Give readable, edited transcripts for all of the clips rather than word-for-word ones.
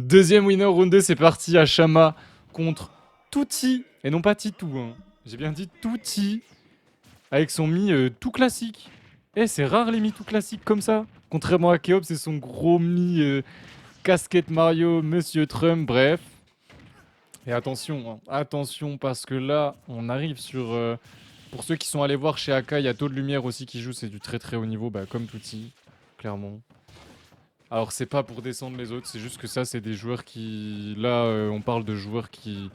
Deuxième winner, round 2, c'est parti. Hachama contre Tutti. Et non pas Titou. Hein. J'ai bien dit Tutti. Avec son mi tout classique. Eh, c'est rare les mi tout classiques comme ça. Contrairement à Keop, c'est son gros mi casquette Mario, Monsieur Trump, bref. Et attention, hein, attention, parce que là, on arrive sur... pour ceux qui sont allés voir chez AK, il y a Taux de Lumière aussi qui joue, c'est du très très haut niveau, bah, comme Tutti, clairement. Alors c'est pas pour descendre les autres, c'est juste que ça, c'est des joueurs qui... Là, on parle de joueurs qui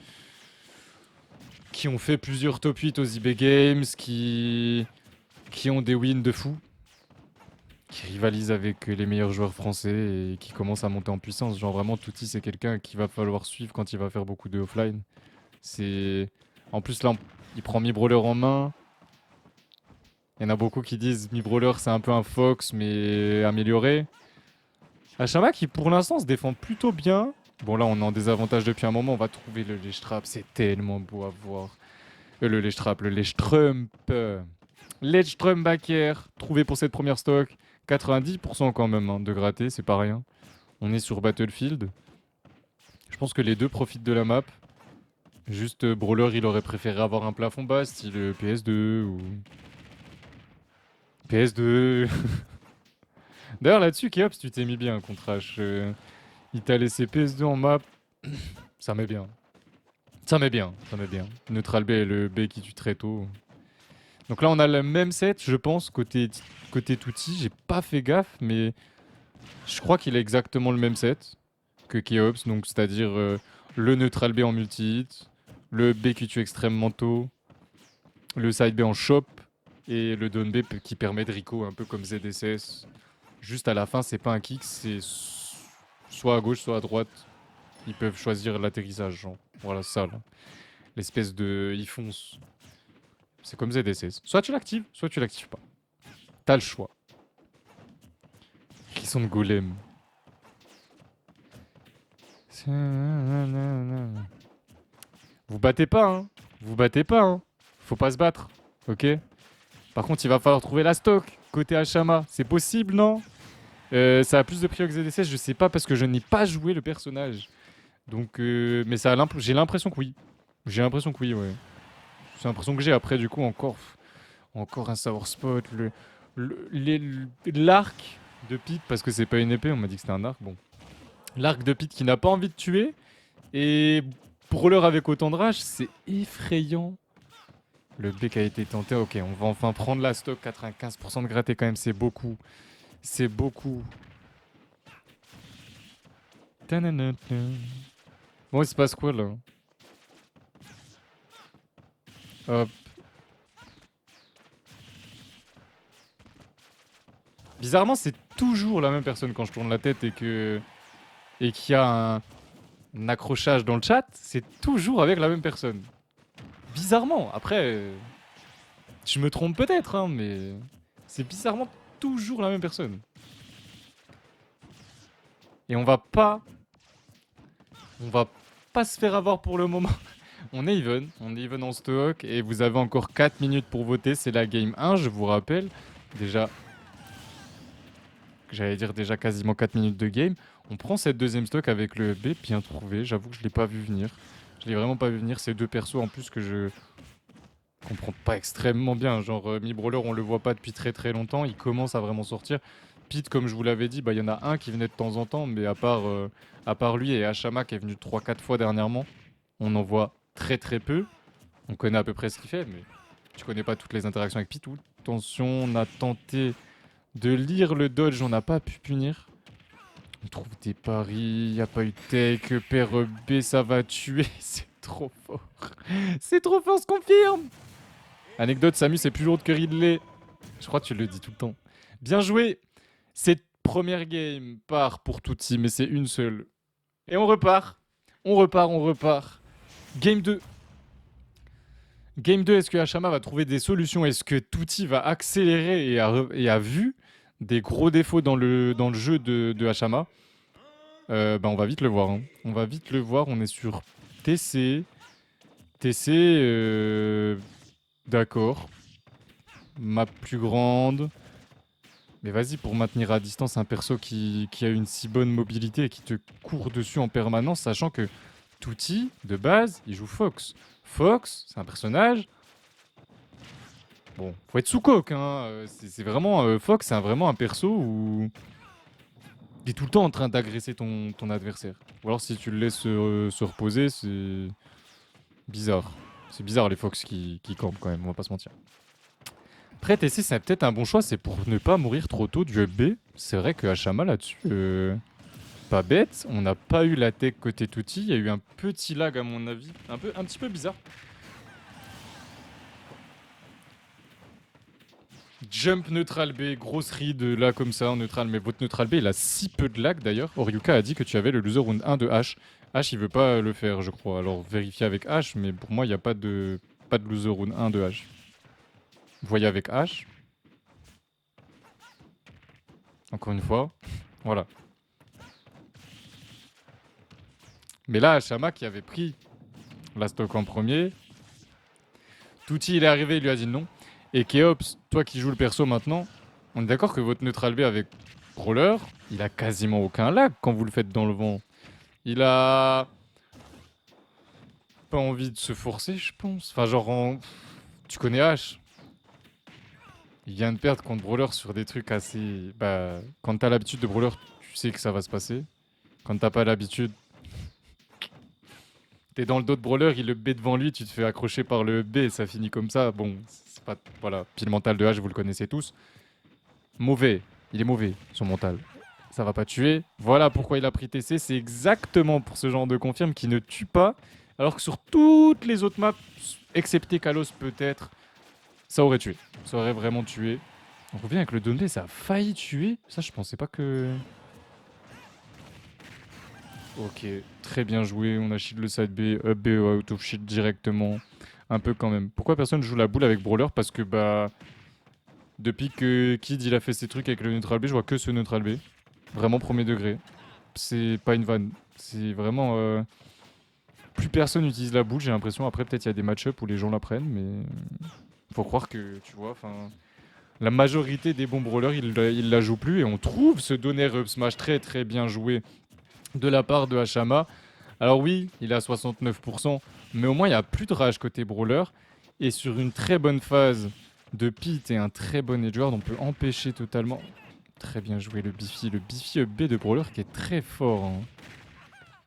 ont fait plusieurs top 8 aux IB Games, qui ont des wins de fou, qui rivalisent avec les meilleurs joueurs français et qui commencent à monter en puissance. Genre vraiment, Tutti, c'est quelqu'un qu'il va falloir suivre quand il va faire beaucoup de offline. C'est... En plus, là, il prend Mi Brawler en main. Il y en a beaucoup qui disent Mi Brawler, c'est un peu un Fox, mais amélioré. Hachama qui, pour l'instant, se défend plutôt bien. Bon, là, on est en désavantage depuis un moment. On va trouver le Lechtrap. C'est tellement beau à voir. Le Lechtrap, le Lechtrump. Lechtrump backer. Trouvé pour cette première stock. 90% quand même hein, de gratter, c'est pas rien. On est sur Battlefield. Je pense que les deux profitent de la map. Juste Brawler, il aurait préféré avoir un plafond bas, style PS2 ou... PS2. D'ailleurs, là-dessus, Keops, tu t'es mis bien contre H. Il t'a laissé PS2 en map. Ça met bien. Ça met bien, ça met bien. Neutral B et le B qui tue très tôt. Donc là, on a le même set, je pense, côté Tutti. J'ai pas fait gaffe, mais je crois qu'il a exactement le même set que Keops. Donc, c'est-à-dire le neutral B en multi-hit, le B qui tue extrêmement tôt, le side B en shop et le down B qui permet de Rico un peu comme ZSS. Juste à la fin, c'est pas un kick, c'est soit à gauche, soit à droite. Ils peuvent choisir l'atterrissage, genre. Voilà, ça, là. L'espèce de... Ils foncent. C'est comme ZSS. Soit tu l'actives, soit tu l'actives pas. T'as le choix. Qui sont de golem. Vous battez pas, hein. Vous battez pas, hein. Faut pas se battre, ok. Par contre, il va falloir trouver la stock côté Hachama. C'est possible, non? Ça a plus de prio que ZSS, je sais pas parce que je n'ai pas joué le personnage. Donc, mais ça j'ai l'impression que oui. J'ai l'impression que oui, ouais. C'est l'impression que j'ai. Après, du coup, encore un Sour Spot. L'arc de Pete, parce que c'est pas une épée, on m'a dit que c'était un arc. Bon. L'arc de Pete qui n'a pas envie de tuer. Et Brawler avec autant de rage, c'est effrayant. Le B qui a été tenté. Ok, on va enfin prendre la stock. 95% de gratté quand même, c'est beaucoup. C'est beaucoup. Bon, il se passe quoi là? Hop. Bizarrement, c'est toujours la même personne quand je tourne la tête et qu'il y a un accrochage dans le chat, c'est toujours avec la même personne. Bizarrement. Après, je me trompe peut-être, hein, mais c'est bizarrement toujours la même personne. Et on va pas se faire avoir pour le moment. On est even en stock et vous avez encore 4 minutes pour voter. C'est la game 1, je vous rappelle. Déjà, j'allais dire déjà quasiment 4 minutes de game. On prend cette deuxième stock avec le B, bien trouvé. J'avoue que je l'ai pas vu venir. Je l'ai vraiment pas vu venir. Ces deux persos en plus que je comprends pas extrêmement bien. Genre Mi Brawler, on le voit pas depuis très très longtemps. Il commence à vraiment sortir. Pete, comme je vous l'avais dit, bah il y en a un qui venait de temps en temps, mais à part lui et Hachama qui est venu 3-4 fois dernièrement, on en voit très très peu. On connaît à peu près ce qu'il fait, mais tu connais pas toutes les interactions avec Pete. Attention, on a tenté de lire le dodge, on n'a pas pu punir. On trouve des paris, y a pas eu de take, père B, ça va tuer, c'est trop fort. C'est trop fort, on se confirme. Anecdote, Samus est plus lourde que Ridley. Je crois que tu le dis tout le temps. Bien joué. Cette première game part pour Tutti, mais c'est une seule. Et on repart. On repart, on repart. Game 2. Game 2, est-ce que Hachama va trouver des solutions? Est-ce que Tutti va accélérer et a vu des gros défauts dans le jeu de Hachama? Bah on va vite le voir. Hein. On va vite le voir. On est sur TC. TC, d'accord. Map plus grande. Mais vas-y, pour maintenir à distance un perso qui a une si bonne mobilité et qui te court dessus en permanence, sachant que Tutti, de base, il joue Fox. Fox, c'est un personnage. Bon, faut être sous coque, hein. C'est vraiment. Fox, c'est vraiment un perso où. Il est tout le temps en train d'agresser ton adversaire. Ou alors, si tu le laisses se reposer, c'est bizarre. C'est bizarre les Fox qui campent quand même, on va pas se mentir. Après, TC, c'est peut-être un bon choix, c'est pour ne pas mourir trop tôt du UB. C'est vrai que Hashama là-dessus. Pas bête, on n'a pas eu la tech côté Tutti, il y a eu un petit lag à mon avis, un petit peu bizarre. Jump neutral B, grosse read là comme ça en neutral, mais votre neutral B il a si peu de lag d'ailleurs. Oryuka a dit que tu avais le loser round 1 de H. H il veut pas le faire je crois, alors vérifiez avec H, mais pour moi il n'y a pas de loser round 1 de H. Vous voyez avec H. Encore une fois, voilà. Mais là, Hashama qui avait pris la stock en premier, Tutti il est arrivé, il lui a dit non. Et Keops, toi qui joues le perso maintenant, on est d'accord que votre neutral B avec Brawler, il a quasiment aucun lag quand vous le faites dans le vent. Il a pas envie de se forcer, je pense. Enfin, genre, tu connais H. Il vient de perdre contre Brawler sur des trucs assez. Bah, quand t'as l'habitude de Brawler, tu sais que ça va se passer. Quand t'as pas l'habitude, t'es dans le dos de Brawler, il le B devant lui, tu te fais accrocher par le B et ça finit comme ça. Bon, c'est pas. Voilà, pile mental de H, vous le connaissez tous. Mauvais. Il est mauvais, son mental. Ça va pas tuer. Voilà pourquoi il a pris TC. C'est exactement pour ce genre de confirme qui ne tue pas. Alors que sur toutes les autres maps, excepté Kalos peut-être, ça aurait tué. Ça aurait vraiment tué. On revient avec le Dundee, ça a failli tuer. Ça, je pensais pas que... Ok, très bien joué. On a shield le side B, up B, out of shield directement. Un peu quand même. Pourquoi personne joue la boule avec Brawler? Parce que bah... Depuis que Kid il a fait ses trucs avec le neutral B, je vois que ce neutral B. Vraiment premier degré. C'est pas une vanne. C'est vraiment... plus personne n'utilise la boule, j'ai l'impression. Après, peut-être il y a des match-up où les gens la prennent, mais... Faut croire que, tu vois, enfin... La majorité des bons brawlers, ils la jouent plus. Et on trouve ce donner up smash très très bien joué de la part de Hashama. Alors oui, il est à 69%, mais au moins il n'y a plus de rage côté brawler. Et sur une très bonne phase de Pete et un très bon edgeward, on peut empêcher totalement... Très bien joué le Biffy. Le Biffy up B de brawler qui est très fort. Hein.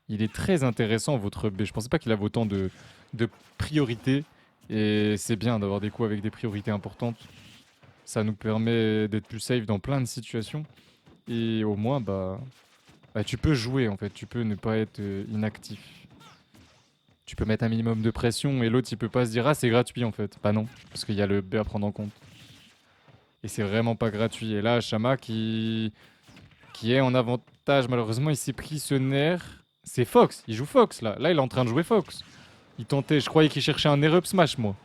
Il est très intéressant votre B. Je pensais pas qu'il avait autant de priorités. Et c'est bien d'avoir des coups avec des priorités importantes. Ça nous permet d'être plus safe dans plein de situations. Et au moins, bah, tu peux jouer en fait. Tu peux ne pas être inactif. Tu peux mettre un minimum de pression et l'autre il peut pas se dire ah c'est gratuit en fait. Bah non, parce qu'il y a le B à prendre en compte. Et c'est vraiment pas gratuit. Et là, Shama qui est en avantage, malheureusement il s'est pris ce nerf. C'est Fox, il joue Fox là. Là il est en train de jouer Fox. Il tentait, je croyais qu'il cherchait un air up smash moi.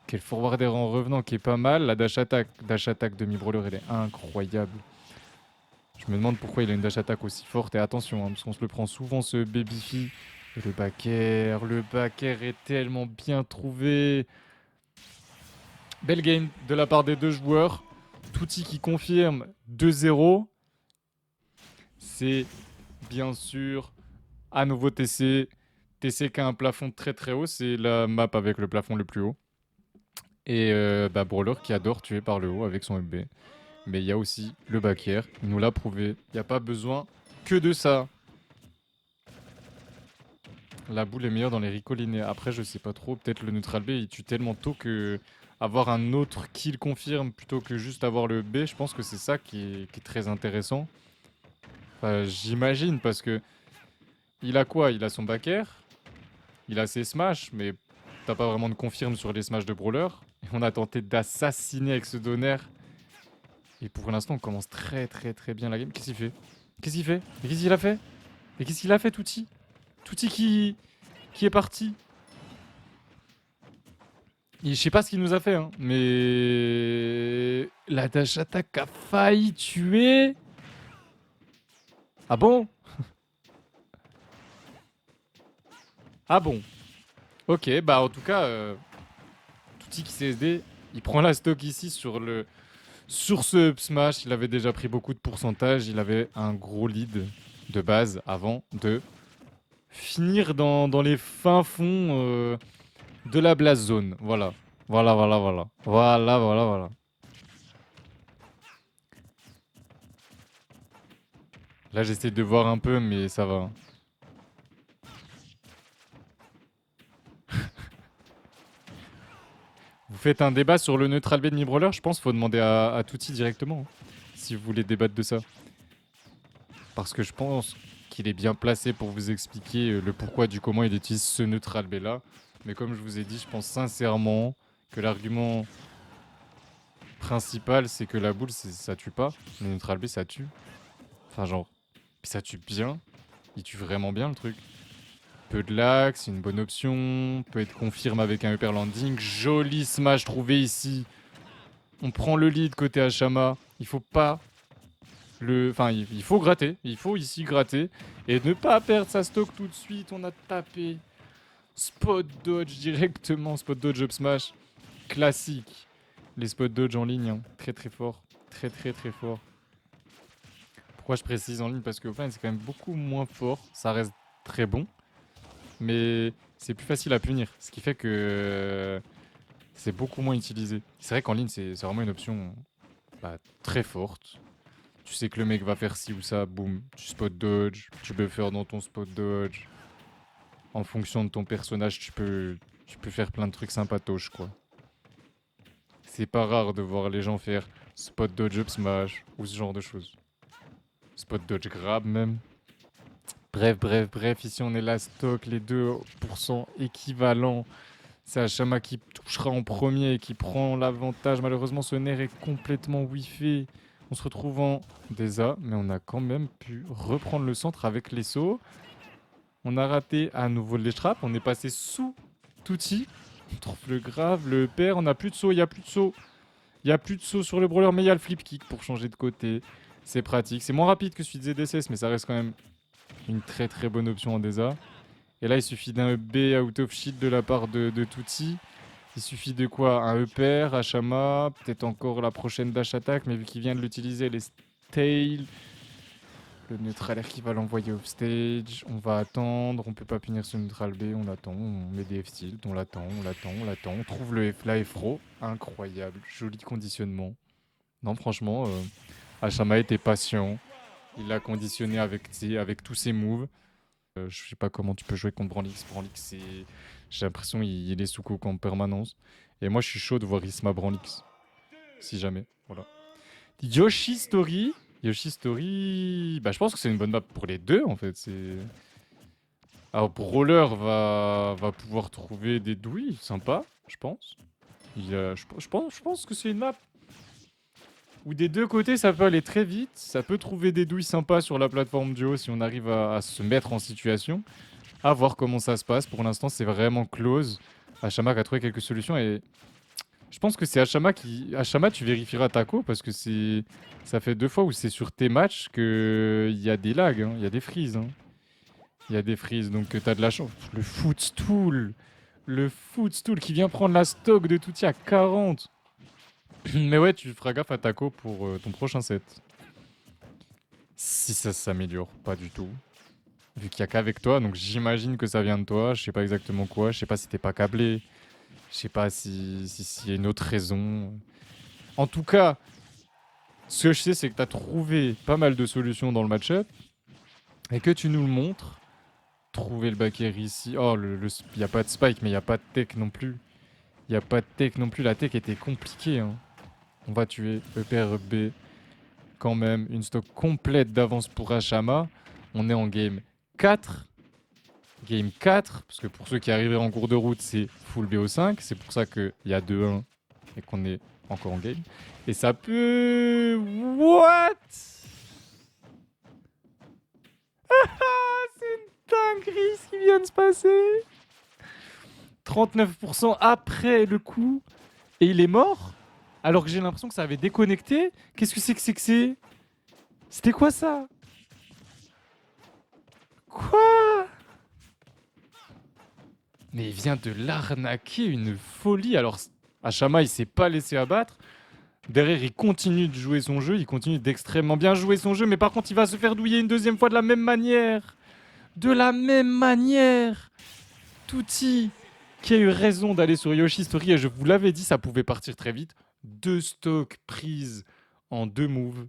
Quel forwarder en revenant qui est pas mal. La dash attack demi-brawler elle est incroyable. Je me demande pourquoi il a une dash attack aussi forte. Et attention, hein, parce qu'on se le prend souvent ce babyfi. Et le back air est tellement bien trouvé. Belle game de la part des deux joueurs. Tutti qui confirme 2-0. C'est bien sûr à nouveau TC. TC qui a un plafond très très haut. C'est la map avec le plafond le plus haut. Et Brawler qui adore tuer par le haut avec son MB. Mais il y a aussi le back air. Il nous l'a prouvé. Il n'y a pas besoin que de ça. La boule est meilleure dans les recall linéaires. Après, je sais pas trop. Peut-être le neutral B, il tue tellement tôt que avoir un autre kill confirme plutôt que juste avoir le B, je pense que c'est ça qui est très intéressant. Enfin, j'imagine parce que il a quoi? Il a son back air, il a ses smash, mais t'as pas vraiment de confirme sur les smash de brawler. Et on a tenté d'assassiner avec ce donner. Et pour l'instant, on commence très très très bien la game. Qu'est-ce qu'il fait? Qu'est-ce qu'il fait? Et qu'est-ce qu'il a fait? Et qu'est-ce qu'il a fait, Tutti? Tutti qui est parti. Je sais pas ce qu'il nous a fait, hein, mais la dash attack a failli tuer. Ah bon? Ah bon? Ok, bah en tout cas, Tutti qui CSD, il prend la stock ici Sur ce up smash, il avait déjà pris beaucoup de pourcentage. Il avait un gros lead de base avant de finir dans les fins fonds de la blast zone. Voilà. Voilà, voilà, voilà. Voilà, voilà, voilà. Là, j'essaie de voir un peu, mais ça va. Vous faites un débat sur le neutral B de Mi-Brawler? Je pense qu'il faut demander à Tutti directement, hein, si vous voulez débattre de ça. Parce que je pense qu'il est bien placé pour vous expliquer le pourquoi du comment il utilise ce neutral B là. Mais comme je vous ai dit, je pense sincèrement que l'argument principal, c'est que la boule, ça tue pas. Le neutral B, ça tue. Enfin, genre, puis ça tue bien. Il tue vraiment bien le truc. Peu de lag, c'est une bonne option. Peut être confirme avec un upper landing. Joli smash trouvé ici. On prend le lead côté Hashama. Il faut pas Enfin, il faut gratter. Il faut ici gratter. Et ne pas perdre sa stock tout de suite. On a tapé. Spot dodge directement. Spot dodge up smash. Classique. Les spot dodge en ligne. Hein. Très très fort. Très très très fort. Pourquoi je précise en ligne? Parce que offline, c'est quand même beaucoup moins fort. Ça reste très bon. Mais c'est plus facile à punir. Ce qui fait que c'est beaucoup moins utilisé. C'est vrai qu'en ligne, c'est vraiment une option très forte. Tu sais que le mec va faire ci ou ça, boum, tu spot dodge, tu buffer dans ton spot dodge. En fonction de ton personnage, tu peux faire plein de trucs sympatoches, quoi. C'est pas rare de voir les gens faire spot dodge up smash ou ce genre de choses. Spot dodge grab même. Bref, bref, bref, ici on est là, stock, les 2% équivalents. C'est Hashama qui touchera en premier et qui prend l'avantage. Malheureusement, ce nerf est complètement wifi. On se retrouve en Deza, mais on a quand même pu reprendre le centre avec les sauts. On a raté à nouveau les trappes. On est passé sous Tutti. On trouve le grave, le père. On n'a plus de saut, il n'y a plus de saut. Il n'y a plus de saut sur le brawler, mais il y a le flip kick pour changer de côté. C'est pratique. C'est moins rapide que celui de ZDSS, mais ça reste quand même une très très bonne option en Deza. Et là, il suffit d'un B out of shield de la part de Tutti. Il suffit de quoi? Un Upper, Hashama, peut-être encore la prochaine dash attack, mais vu qu'il vient de l'utiliser, les Tail. Le neutral R qui va l'envoyer off stage. On va attendre, on peut pas punir ce neutral B, on attend, on met des F-tilt, on l'attend, on l'attend, on l'attend. On trouve la F-ro. Incroyable, joli conditionnement. Non, franchement, Hashama était patient. Il l'a conditionné avec tous ses moves. Je sais pas comment tu peux jouer contre Branlix. Branlix, j'ai l'impression il est sous coque en permanence. Et moi, je suis chaud de voir Isma Branlix. Si jamais. Voilà. Yoshi Story. Yoshi Story. Bah, je pense que c'est une bonne map pour les deux, en fait. Alors, Brawler va pouvoir trouver des douilles sympas, je pense. Je pense que c'est une map où des deux côtés, ça peut aller très vite. Ça peut trouver des douilles sympas sur la plateforme duo si on arrive à se mettre en situation. À voir comment ça se passe. Pour l'instant, c'est vraiment close. Hashama a trouvé quelques solutions et je pense que c'est Hashama qui. Hashama, tu vérifieras Taco parce que ça fait 2 fois où c'est sur tes matchs qu'il y a des lags, hein. Il y a des freezes. Hein. Il y a des freezes, donc t'as de la chance. Le footstool. Le footstool qui vient prendre la stock de Tutti à 40. Mais ouais, tu feras gaffe à Taco pour ton prochain set. Si ça s'améliore, pas du tout. Vu qu'il n'y a qu'avec toi, donc j'imagine que ça vient de toi. Je sais pas exactement quoi. Je sais pas si t'es pas câblé. Je sais pas s'il y a une autre raison. En tout cas, ce que je sais, c'est que tu as trouvé pas mal de solutions dans le match-up et que tu nous le montres. Trouver le back air ici. Oh, il n'y a pas de spike, mais il n'y a pas de tech non plus. Il n'y a pas de tech non plus. La tech était compliquée. Hein. On va tuer EPR B. Quand même, une stock complète d'avance pour Hashama. On est en game 4. Game 4, parce que pour ceux qui arriveraient en cours de route, c'est full BO5. C'est pour ça qu'il y a 2-1 et qu'on est encore en game. Et ça peut... What? C'est une dinguerie ce qui vient de se passer. 39% après le coup. Et il est mort. Alors que j'ai l'impression que ça avait déconnecté. Qu'est-ce que c'est? C'était quoi ça? Quoi? Mais il vient de l'arnaquer, une folie. Alors, Hashama, il s'est pas laissé abattre. Derrière, il continue de jouer son jeu, il continue d'extrêmement bien jouer son jeu, mais par contre, il va se faire douiller une deuxième fois de la même manière. De la même manière. Tutti, qui a eu raison d'aller sur Yoshi Story, et je vous l'avais dit, ça pouvait partir très vite. 2 stocks prises en 2 moves.